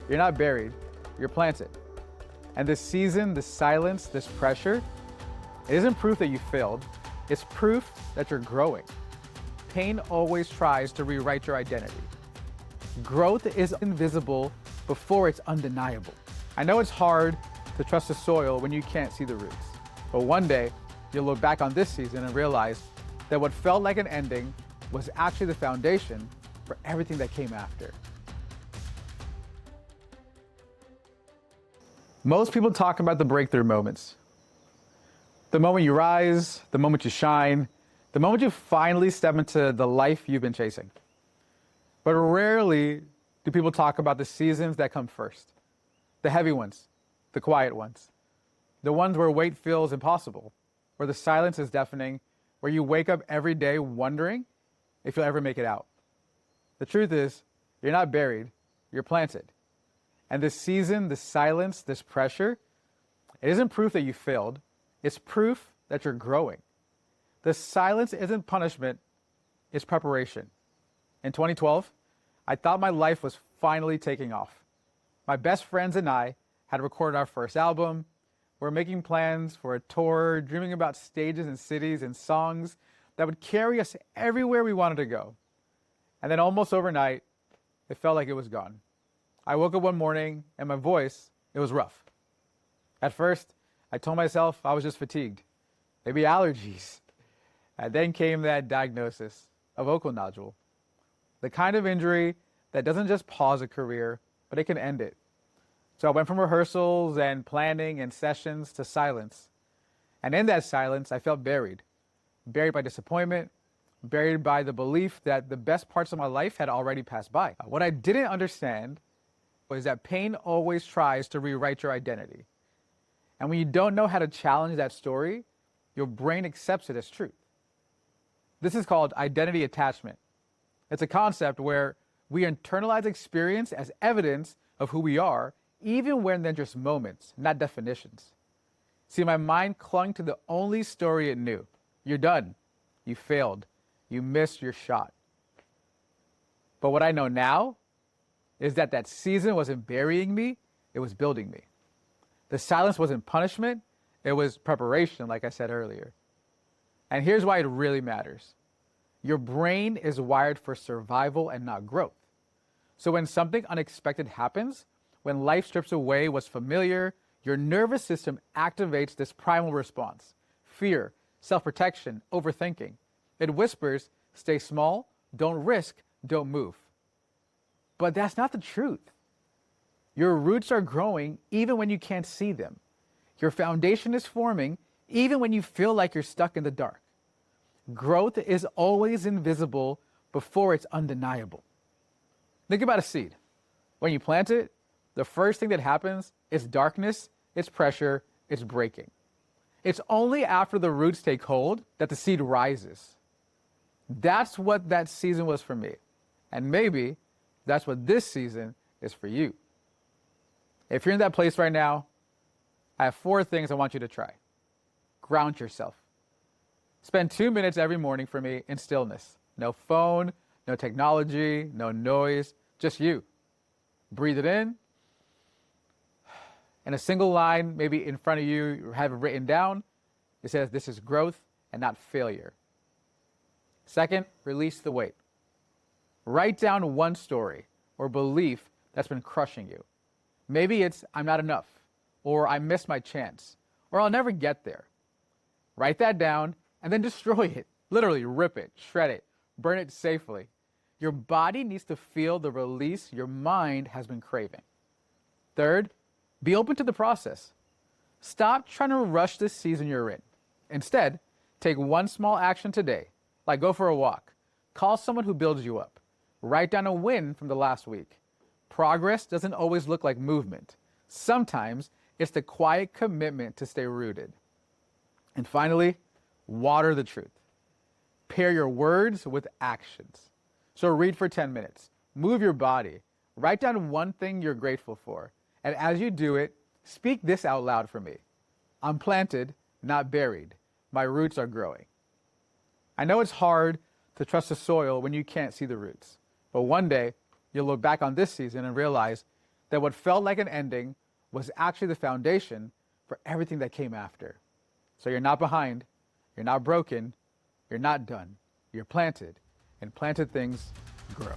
You're not buried, you're planted. And this season, this silence, this pressure, it isn't proof that you failed, it's proof that you're growing. Pain always tries to rewrite your identity. Growth is invisible before it's undeniable. I know it's hard to trust the soil when you can't see the roots, but one day you'll look back on this season and realize that what felt like an ending was actually the foundation for everything that came after. Most people talk about the breakthrough moments. The moment you rise, the moment you shine, the moment you finally step into the life you've been chasing. But rarely do people talk about the seasons that come first. The heavy ones, the quiet ones, the ones where wait feels impossible, where the silence is deafening, where you wake up every day wondering if you'll ever make it out. The truth is, you're not buried, you're planted. And this season, this silence, this pressure, it isn't proof that you failed, it's proof that you're growing. The silence isn't punishment, it's preparation. In 2012, I thought my life was finally taking off. My best friends and I had recorded our first album. We're making plans for a tour, dreaming about stages and cities and songs that would carry us everywhere we wanted to go. And then almost overnight, it felt like it was gone. I woke up one morning and my voice, it was rough. At first, I told myself I was just fatigued, maybe allergies. And then came that diagnosis, a vocal nodule. The kind of injury that doesn't just pause a career, but it can end it. So I went from rehearsals and planning and sessions to silence. And in that silence, I felt buried. Buried by disappointment, buried by the belief that the best parts of my life had already passed by. What I didn't understand was that pain always tries to rewrite your identity. And when you don't know how to challenge that story, your brain accepts it as truth. This is called identity attachment. It's a concept where we internalize experience as evidence of who we are, even when they're just moments, not definitions. See, my mind clung to the only story it knew. You're done. You failed. You missed your shot. But what I know now is that that season wasn't burying me, it was building me. The silence wasn't punishment, it was preparation, like I said earlier. And here's why it really matters. Your brain is wired for survival and not growth. So when something unexpected happens, when life strips away what's familiar, your nervous system activates this primal response. Fear, self-protection, overthinking. It whispers, stay small, don't risk, don't move. But that's not the truth. Your roots are growing even when you can't see them. Your foundation is forming even when you feel like you're stuck in the dark. Growth is always invisible before it's undeniable. Think about a seed. When you plant it, the first thing that happens is darkness, it's pressure, it's breaking. It's only after the roots take hold that the seed rises. That's what that season was for me. And maybe that's what this season is for you. If you're in that place right now, I have 4 things I want you to try. Ground yourself. Spend 2 minutes every morning for me in stillness. No phone, no technology, no noise, just you. Breathe it in. In a single line, maybe in front of you, you have it written down. It says this is growth and not failure. Second, release the weight. Write down one story or belief that's been crushing you. Maybe it's I'm not enough, or I missed my chance, or I'll never get there. Write that down and then destroy it. Literally rip it, shred it, burn it safely. Your body needs to feel the release your mind has been craving. Third, be open to the process. Stop trying to rush this season you're in. Instead, take one small action today, like go for a walk. Call someone who builds you up. Write down a win from the last week. Progress doesn't always look like movement. Sometimes it's the quiet commitment to stay rooted. And finally, water the truth. Pair your words with actions. So read for 10 minutes. Move your body. Write down one thing you're grateful for. And as you do it, speak this out loud for me. I'm planted, not buried. My roots are growing. I know it's hard to trust the soil when you can't see the roots. But one day, you'll look back on this season and realize that what felt like an ending was actually the foundation for everything that came after. So you're not behind, you're not broken, you're not done. You're planted, and planted things grow.